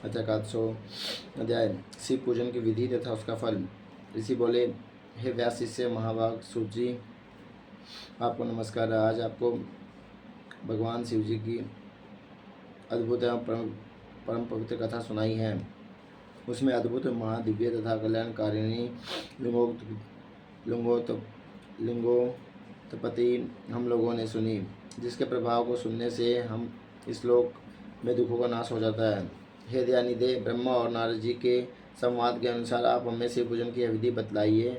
अतः 100 अध्याय। शिव पूजन की विधि तथा उसका फल। ऋषि बोले, हे व्यास शिष्य महाभाग सूत जी, आपको नमस्कार। आज आपको भगवान शिव जी की अद्भुत एवं परम पवित्र कथा सुनाई है। उसमें अद्भुत महादिव्य तथा कल्याणकारिणी लिंगोत्पत्ति हम लोगों ने सुनी, जिसके प्रभाव को सुनने से हम इस लोक में दुखों का नाश हो जाता है। हे दयानिधे, ब्रह्मा और नारद जी के संवाद के अनुसार आप हमें शिव पूजन की विधि बतलाइए,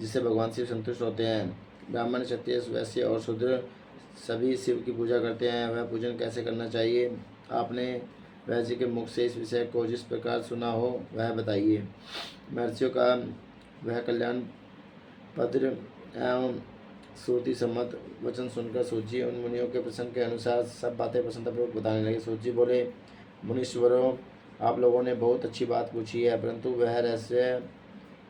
जिससे भगवान शिव संतुष्ट होते हैं। ब्राह्मण, क्षत्रिय, वैश्य और शूद्र सभी शिव की पूजा करते हैं। वह पूजन कैसे करना चाहिए? आपने वैश्य के मुख से इस विषय को जिस प्रकार सुना हो वह बताइए। महर्षियों का वह कल्याण पद्र एवं श्रुति सम्मत वचन सुनकर सूची उन मुनियों के प्रसंग के अनुसार सब बातें प्रसन्नतापूर्वक बताने लगे। सूची बोले, मुनीश्वरों, आप लोगों ने बहुत अच्छी बात पूछी है, परंतु वह रहस्य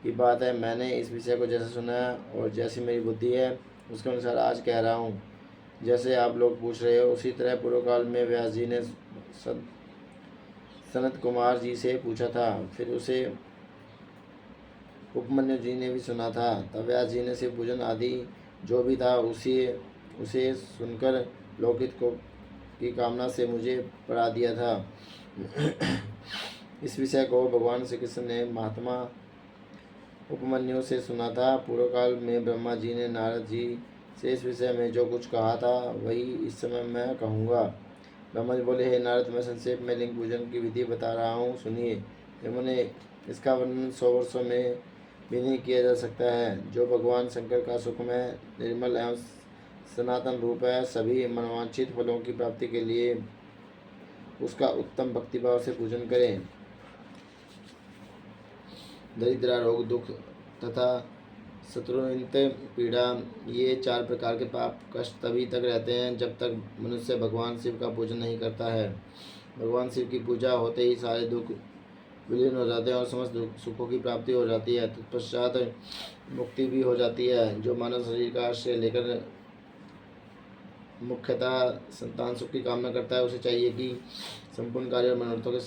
की बात है। मैंने इस विषय को जैसे सुना है और जैसी मेरी बुद्धि है उसके अनुसार आज कह रहा हूँ। जैसे आप लोग पूछ रहे हो उसी तरह पूर्व काल में व्यास जी ने सनत कुमार जी से पूछा था, फिर उसे उपमन्यु जी ने भी सुना था। तब व्यास जी ने शिव पूजन आदि जो भी था उसे सुनकर लोकहित को की कामना से मुझे पढ़ा दिया था। इस विषय को भगवान श्री कृष्ण ने महात्मा उपमन्यु से सुना था। पूर्व काल में ब्रह्मा जी ने नारद जी से इस विषय में जो कुछ कहा था वही इस समय मैं कहूँगा। ब्रह्मा जी बोले, हे नारद, मैं संक्षेप में लिंग पूजन की विधि बता रहा हूँ, सुनिए। हे मुने, इसका वर्णन 100 वर्षों में भी नहीं किया जा सकता है। जो भगवान शंकर का सुखमय, निर्मल एवं सनातन रूप है, सभी मनवांछित फलों की प्राप्ति के लिए उसका उत्तम भक्तिभाव से पूजन करें। दरिद्र, रोग, दुख तथा शत्रुनित पीड़ा, ये 4 प्रकार के पाप कष्ट तभी तक रहते हैं जब तक मनुष्य भगवान शिव का पूजन नहीं करता है। भगवान शिव की पूजा होते ही सारे दुख विलीन हो जाते हैं और समस्त सुखों की प्राप्ति हो जाती है। तत्पश्चात मुक्ति भी हो जाती है। जो मानव शरीर का आश्रय लेकर मुख्यतः संतान सुख की कामना करता है, उसे चाहिए कि संपूर्ण कार्य और मनोरथों के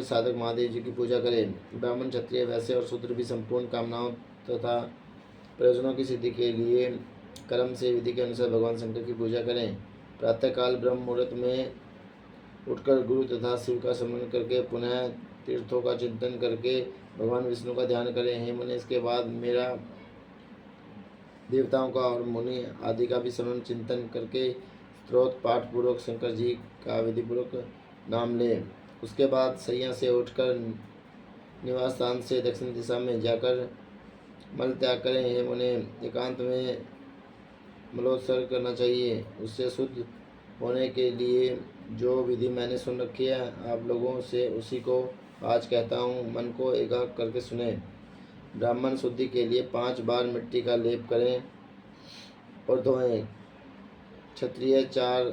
साधक महादेव जी की पूजा करें। ब्राह्मण, क्षत्रिय, वैश्य और शूद्र भी संपूर्ण कामनाओं तथा प्रयोजनों की सिद्धि के लिए कर्म से विधि के अनुसार भगवान शंकर की पूजा करें। प्रातःकाल ब्रह्म मुहूर्त में उठकर गुरु तथा शिव का स्मरण करके पुनः तीर्थों का चिंतन करके भगवान विष्णु का ध्यान करें। हे मुनि, इसके बाद मेरा देवताओं का और मुनि आदि का भी स्मरण चिंतन करके स्त्रोत पाठ पूर्वक शंकर जी का विधिपूर्वक नाम लें। उसके बाद सैया से उठकर निवास स्थान से दक्षिण दिशा में जाकर मल त्याग करें। हे मुनि, एकांत में मलोत्सर्ग करना चाहिए। उससे शुद्ध होने के लिए जो विधि मैंने सुन रखी है, आप लोगों से उसी को आज कहता हूँ। मन को एकाग्र करके सुने। ब्राह्मण शुद्धि के लिए 5 बार मिट्टी का लेप करें और धोएं। क्षत्रिय 4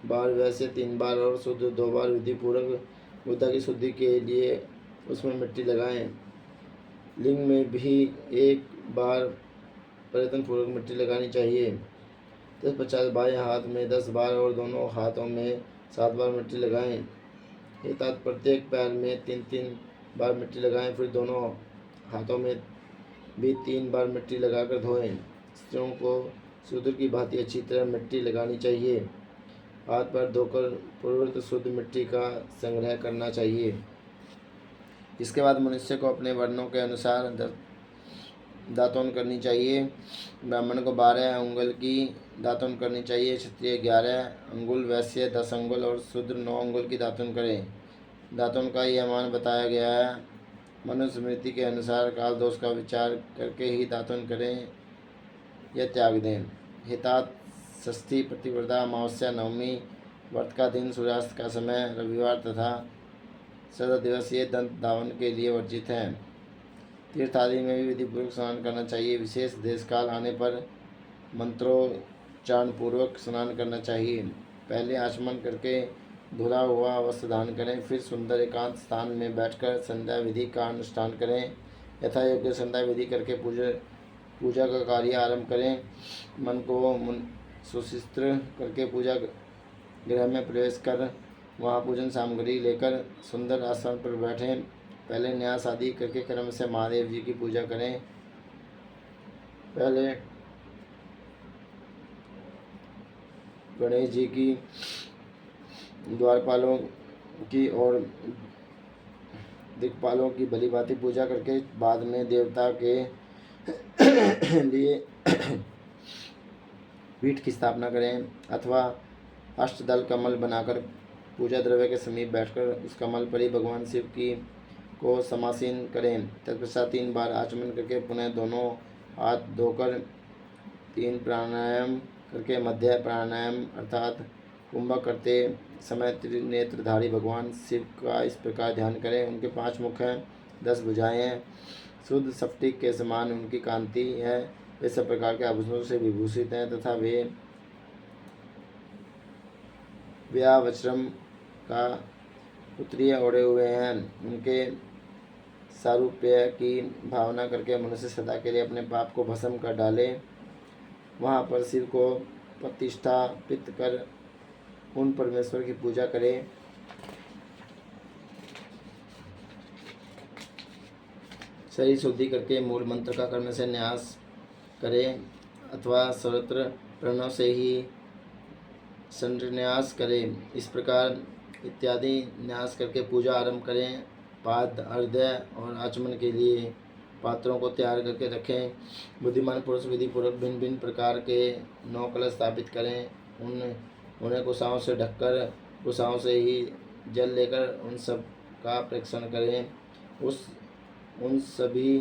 बार, वैसे 3 बार और शुद्ध 2 बार विधिपूर्वक बुद्धा की शुद्धि के लिए उसमें मिट्टी लगाएं। लिंग में भी 1 बार प्रयत्नपूर्वक मिट्टी लगानी चाहिए। तत्पश्चात बाएं हाथ में 10 बार और दोनों हाथों में 7 बार मिट्टी लगाएं। अर्थात प्रत्येक पैर में 3-3 बार मिट्टी लगाएं। फिर दोनों हाथों में भी 3 बार मिट्टी लगाकर धोएं। स्त्रियों को शूद्र की भांति अच्छी तरह मिट्टी लगानी चाहिए। हाथ पर धोकर पूर्ववत शुद्ध मिट्टी का संग्रह करना चाहिए। इसके बाद मनुष्य को अपने वर्णों के अनुसार दातून करनी चाहिए। ब्राह्मण को 12 अंगुल की दातून करनी चाहिए, क्षत्रिय 11 अंगुल, वैश्य 10 अंगुल और शूद्र 9 अंगुल की दातून करें। दातून का यह मान बताया गया है। मनुस्मृति के अनुसार काल दोष का विचार करके ही दातून करें या त्याग दें। हितात षष्ठी, प्रतिव्रता, अमावस्या, नवमी, व्रत का दिन, सूर्यास्त का समय, रविवार तथा सदा दिवस ये दंत धावन के लिए वर्जित हैं। तीर्थ आदि में भी विधिपूर्वक स्नान करना चाहिए। विशेष देश काल आने पर मंत्रोच्चारण पूर्वक स्नान करना चाहिए। पहले आचमन करके धुला हुआ वस्त्र धारण करें, फिर सुंदर एकांत स्थान में बैठकर संध्या विधि का अनुष्ठान करें। यथा योग्य संध्या विधि करके पूजा का कार्य आरंभ करें। मन को सुशिस्त्र करके पूजा गृह में प्रवेश कर वहाँ पूजन सामग्री लेकर सुंदर आसन पर बैठें। पहले न्यास आदि करके क्रम से महादेव जी की पूजा करें। पहले गणेश जी की, द्वारपालों की और दिक्पालों की भली भांति पूजा करके बाद में देवता के लिए पीठ की स्थापना करें अथवा अष्टदल कमल बनाकर पूजा द्रव्य के समीप बैठकर उस कमल पर ही भगवान शिव की को समासीन करें। तत्पश्चात 3 बार आचमन करके पुनः दोनों हाथ धोकर 3 प्राणायाम करके मध्य प्राणायाम अर्थात कुंभक करते समय त्रिनेत्रधारी भगवान शिव का इस प्रकार ध्यान करें। उनके 5 मुख हैं, 10 भुजाएं हैं, शुद्ध स्फटिक के समान उनकी कांति है। वे सब प्रकार के आभूषणों से विभूषित हैं तथा वे व्यावश्रम का उत्तरीय ओढ़े हुए हैं। उनके सारूप्य की भावना करके मनुष्य सदा के लिए अपने पाप को भस्म कर डाले। वहाँ पर शिव को प्रतिष्ठापित कर उन परमेश्वर की पूजा करें। शरीर शुद्धि करके मूल मंत्र का कर्म से न्यास करें अथवा सर्वत्र प्रणव से ही संन्यास करें। इस प्रकार इत्यादि न्यास करके पूजा आरंभ करें। पाद, हृदय और आचमन के लिए पात्रों को तैयार करके रखें। बुद्धिमान पुरुष विधि पूर्वक भिन्न भिन्न प्रकार के 9 कलश स्थापित करें। उन्हें कुशाओं से ढककर कुशाओं से ही जल लेकर उन सब का प्रेक्षण करें। उन सभी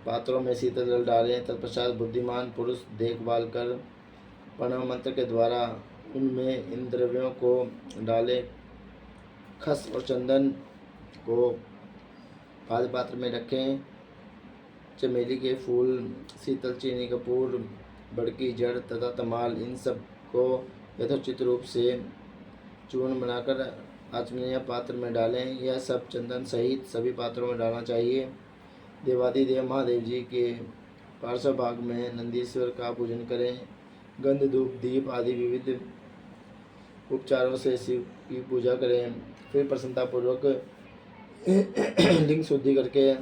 पात्रों में शीतल जल डालें। तत्पश्चात बुद्धिमान पुरुष देखभाल कर प्रणव मंत्र के द्वारा उनमें इन द्रव्यों को डालें। खस और चंदन को पाद पात्र में रखें। चमेली के फूल, शीतल चीनी कपूर, बड़की जड़ तथा तमाल, इन सब को यथोचित रूप से चूर्ण बनाकर आचमनीय पात्र में डालें। यह सब चंदन सहित सभी पात्रों में डालना चाहिए। देवादिदेव महादेव जी के पार्श्व भाग में नंदीश्वर का पूजन करें। गंध, धूप, दीप आदि विविध उपचारों से शिव की पूजा करें। फिर प्रसन्नतापूर्वक लिंग शुद्धि करके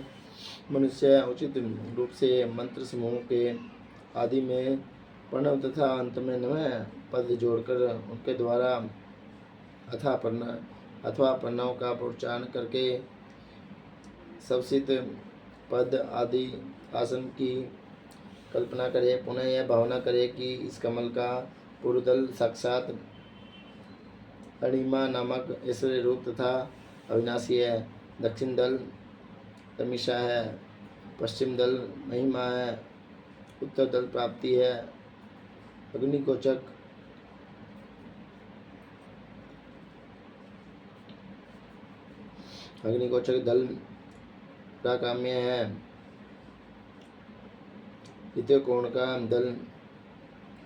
मनुष्य उचित रूप से मंत्र समूह के आदि में प्रणव तथा अंत में नमः पद जोड़कर उनके द्वारा अथवा प्रणव का उच्चारण करके सबसित पद आदि आसन की कल्पना करें। पुनः यह भावना करें कि इस कमल का पूर्वदल साक्षात अणिमा नामक ऐश्वर्य रूप तथा अविनाशी है। दक्षिण दल तमिषा है, पश्चिम दल महिमा है, उत्तर दल प्राप्ति है। अग्निकोचक दल प्राकाम्य है। द्वितीय कोण का दल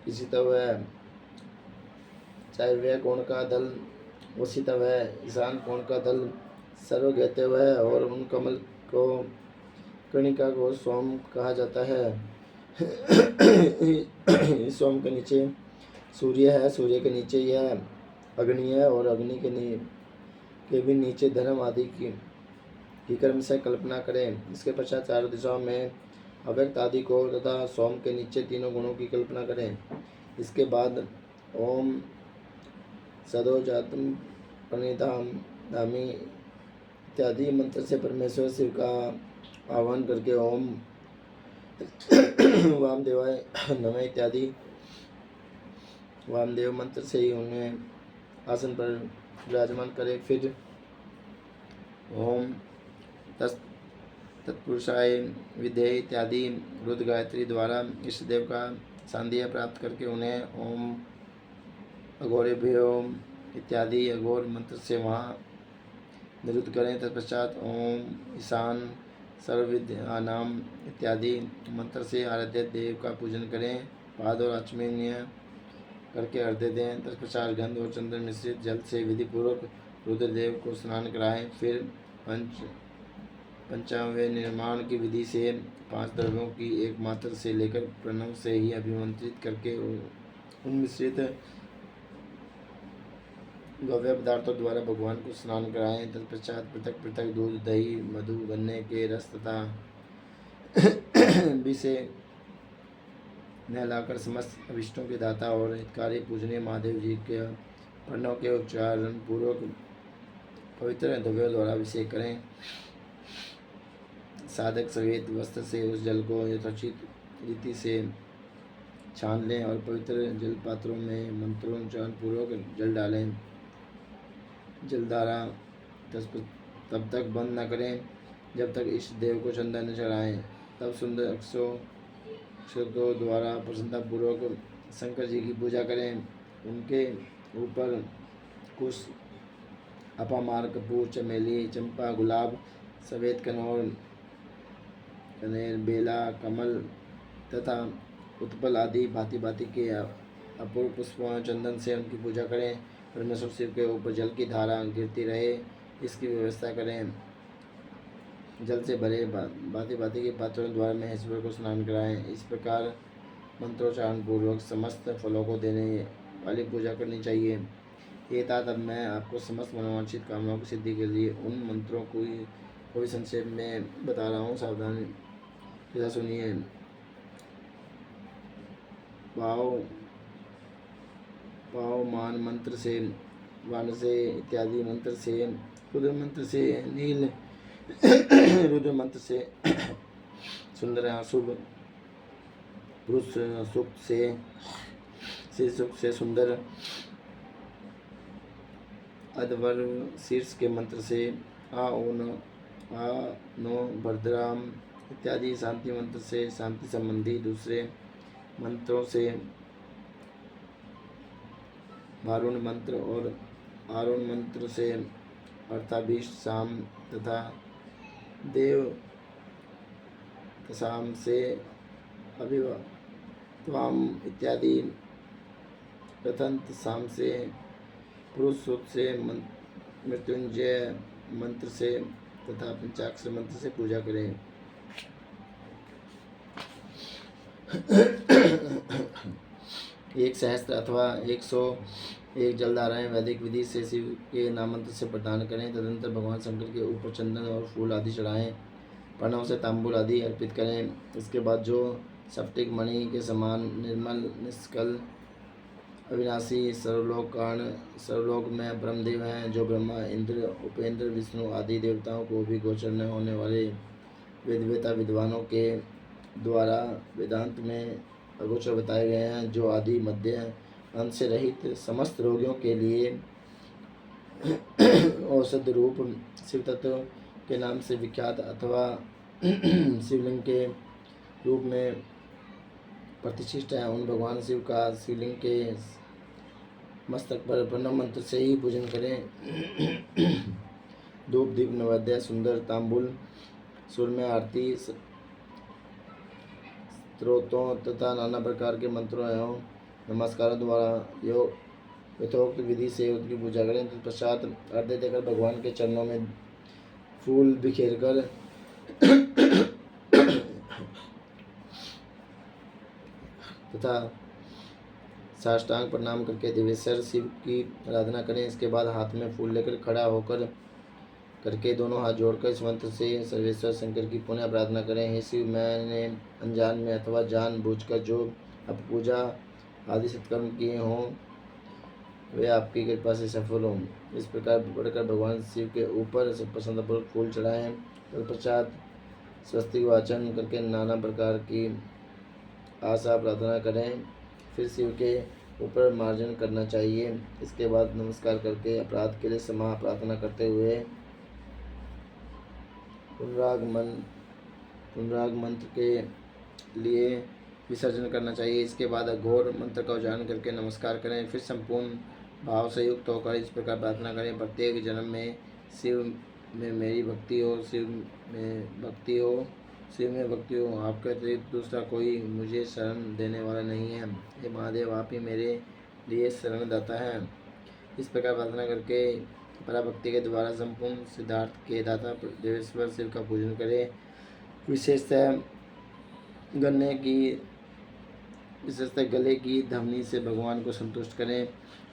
ईशितव है। चारवें कोण का दल वसितव है। ईशान कोण का दल सर्वज्ञतव है और उन कमल को कर्णिका को सोम कहा जाता है। इस सोम के नीचे सूर्य है, सूर्य के नीचे यह अग्नि है और अग्नि के भी नीचे धर्म आदि की कर्म से कल्पना करें। इसके पश्चात 4 दिशाओं में अव्यक्त आदि को तथा सोम के नीचे 3 गुणों की कल्पना करें। इसके बाद ओम सदोजातम प्रणिधाम धामी इत्यादि मंत्र से परमेश्वर शिव का आह्वान करके ओम वामदेवाय नमः इत्यादि वामदेव मंत्र से ही उन्हें आसन पर विराजमान करें। फिर ओम तत्पुरुषाय विधेय इत्यादि रुद्र गायत्री द्वारा इष्ट देव का सांध्य प्राप्त करके उन्हें ओम अघोरेभ्यो इत्यादि अघोर मंत्र से वहाँ निरुद्ध करें। तत्पश्चात ओम ईशान सर्वविद्यानाम इत्यादि मंत्र से आराध्य देव का पूजन करें। पाद और आचमनीय करके अर्घ्य दें। तत्पश्चात गंध और चंदन मिश्रित जल से विधिपूर्वक रुद्रदेव को स्नान कराएं। फिर पंचांगवें निर्माण की विधि से 5 द्रव्यों की एक मात्र से लेकर प्रणव से ही अभिमंत्रित करके उन मिश्रित गव्य पदार्थों द्वारा भगवान को स्नान कराएं। तत्पश्चात पृथक पृथक दूध, दही, मधु, गन्ने के रस तथा भी से नहलाकर समस्त अभिष्टों के दाता और हितकारी पूजनीय महादेव जी के वर्णों के उच्चारण पूर्वक पवित्र द्रव्यों द्वारा अभिषेक करें। साधक सफेद वस्त्र से उस जल को यथोचित रीति से छान लें और पवित्र जल पात्रों में मंत्रोच्चारण पूर्वक जल डालें। जलधारा तब तक बंद न करें जब तक इष्ट देव को चंदन न चढ़ाएं। तब सुंदर अक्षरों द्वारा प्रसन्नतापूर्वक शंकर जी की पूजा करें। उनके ऊपर कुश, अपामार, कपूर, चमेली, चंपा, गुलाब, सफ़ेद कनेर, बेला, कमल तथा उत्पल आदि भांति भांति के अपूर्व पुष्पों चंदन से उनकी पूजा करें। परमेश्वर शिव के ऊपर जल की धारा गिरती रहे इसकी व्यवस्था करें। जल से भरे भांति भांति के पात्रों द्वारा महेश्वर को स्नान कराएं। इस प्रकार मंत्रोच्चारण पूर्वक समस्त फलों को देने वाली पूजा करनी चाहिए। ये तात अब मैं आपको समस्त मनोवांछित कामनाओं की सिद्धि के लिए उन मंत्रों को भी संक्षेप में बता रहा हूँ, सावधानी के साथ सुनिए। पाव मान मंत्र से, वाण से इत्यादि मंत्र से, रुद्र मंत्र से, नील रुद्र मंत्र से, सुंदर अशुभ पुरुष सूक्त से सूक्त से सुंदर अधवर शीर्ष के मंत्र से, आ नो भद्राम इत्यादि शांति मंत्र से, शांति संबंधी दूसरे मंत्रों से, वारुण मंत्र और आरुण मंत्र से, अर्थाभीष्ट शाम तथा देव शाम से, अभिवाम इत्यादि प्रथंत शाम से, पुरुष सूक्त से, मृत्युंजय मंत्र से तथा पंचाक्षर मंत्र से पूजा करें। एक सहस्त्र अथवा 101 जलधाराएं वैदिक विधि से शिव के नाम मंत्र से प्रदान करें। तदनंतर भगवान शंकर के ऊपर चंदन और फूल आदि चढ़ाएं। प्रणव से तांबूल आदि अर्पित करें। इसके बाद जो स्फटिक मणि के समान निर्मल, निष्कल, अविनाशी, सर्वलोक में ब्रह्मदेव हैं, जो ब्रह्मा, इंद्र, उपेंद्र, विष्णु आदि देवताओं को भी गोचर न होने वाले वेदवेता विद्वानों के द्वारा वेदांत में अगोचर बताए गए हैं, जो आदि मध्य अंत से रहित समस्त रोगियों के लिए औषध रूप शिव तत्व के नाम से विख्यात अथवा शिवलिंग के रूप में प्रतिष्ठित है। उन भगवान शिव का शिवलिंग के मस्तक पर प्रणव मंत्र से ही पूजन करें। धूप, दीप, नैवेद्य, सुंदर तांबूल, सुर में आरती, स्तोत्रों तथा नाना प्रकार के मंत्रों एवं नमस्कारों द्वारा यथोक्त विधि से उनकी पूजा करें। तत्पश्चात अर्घ्य देकर भगवान के चरणों में फूल बिखेर कर तथा साष्टांग प्रणाम करके देवेश्वर शिव की आराधना करें। इसके बाद हाथ में फूल लेकर खड़ा होकर करके दोनों हाथ जोड़कर इस मंत्र से सर्वेश्वर शंकर की पुनः प्रार्थना करें। हे शिव, मैंने अनजान में अथवा जानबूझकर जो अब पूजा आदि सत्कर्म किए हों वे आपकी कृपा से सफल हों। इस प्रकार पढ़कर भगवान शिव के ऊपर प्रसन्नतापूर्वक फूल चढ़ाएं। तत्पश्चात स्वस्तिक वाचन करके नाना प्रकार की आशा प्रार्थना करें। फिर शिव के ऊपर मार्जन करना चाहिए। इसके बाद नमस्कार करके अपराध के लिए क्षमा प्रार्थना करते हुए पुनराग मंत्र के लिए विसर्जन करना चाहिए। इसके बाद अघोर मंत्र का उच्चारण करके नमस्कार करें। फिर संपूर्ण भाव से युक्त होकर इस प्रकार प्रार्थना करें। प्रत्येक जन्म में शिव में मेरी भक्ति हो, शिव में भक्ति हो। आपके अतिरिक्त दूसरा कोई मुझे शरण देने वाला नहीं है। हे महादेव, आप ही मेरे लिए शरणदाता है। इस प्रकार प्रार्थना करके पराभक्ति के द्वारा संपूर्ण सिद्धार्थ के दाता देवेश्वर शिव का पूजन करें। विशेषतः गन्ने की विशेषतः गले की ध्वनि से भगवान को संतुष्ट करें।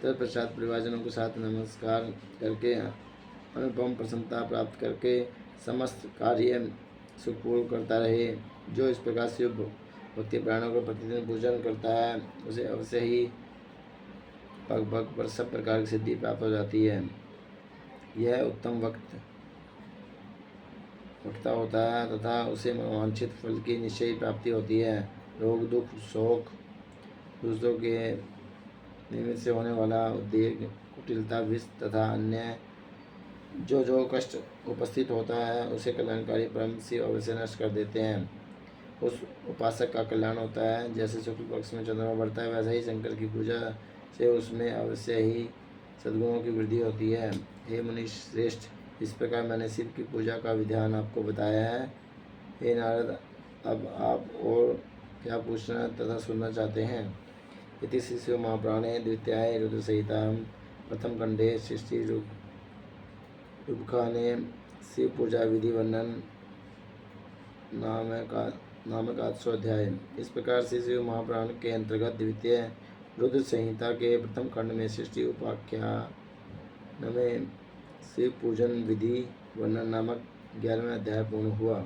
तत्पश्चात परिवारजनों के साथ नमस्कार करके अनुपम प्रसन्नता प्राप्त करके समस्त कार्य सुखपूर्वक करता रहे। जो इस प्रकार शिव भक्ति प्राणों का प्रतिदिन पूजन करता है उसे अवश्य ही पग पग पर सब प्रकार की सिद्धि प्राप्त हो जाती है। यह उत्तम वक्ता होता है तथा उसे मनोवांछित फल की निश्चयी प्राप्ति होती है। रोग दुख शोक दूसरों के निमित्त से होने वाला उद्वेग कुटिलता विष तथा अन्य जो कष्ट उपस्थित होता है उसे कल्याणकारी परम शिव अवश्य नष्ट कर देते हैं। उस उपासक का कल्याण होता है। जैसे शुक्ल पक्ष में चंद्रमा बढ़ता है वैसे ही शंकर की पूजा से उसमें अवश्य ही सद्गुणों की वृद्धि होती है। हे मुनि श्रेष्ठ, इस प्रकार मैंने शिव की पूजा का विधान आपको बताया है। हे नारद, अब आप और क्या पूछना तथा सुनना चाहते हैं? इति श्री शिव महापुराणे द्वितीयाय रुद्र संहितायां प्रथम खंडे सृष्टि रूपखाने शिव पूजा विधि वर्णन नामक 8वां अध्याय। इस प्रकार से शिव महापुराण के अंतर्गत द्वितीय रुद्र संहिता के प्रथम खंड में सृष्टि उपाख्यान में शिव पूजन विधि वर्णन नामक 11वां अध्याय पूर्ण हुआ।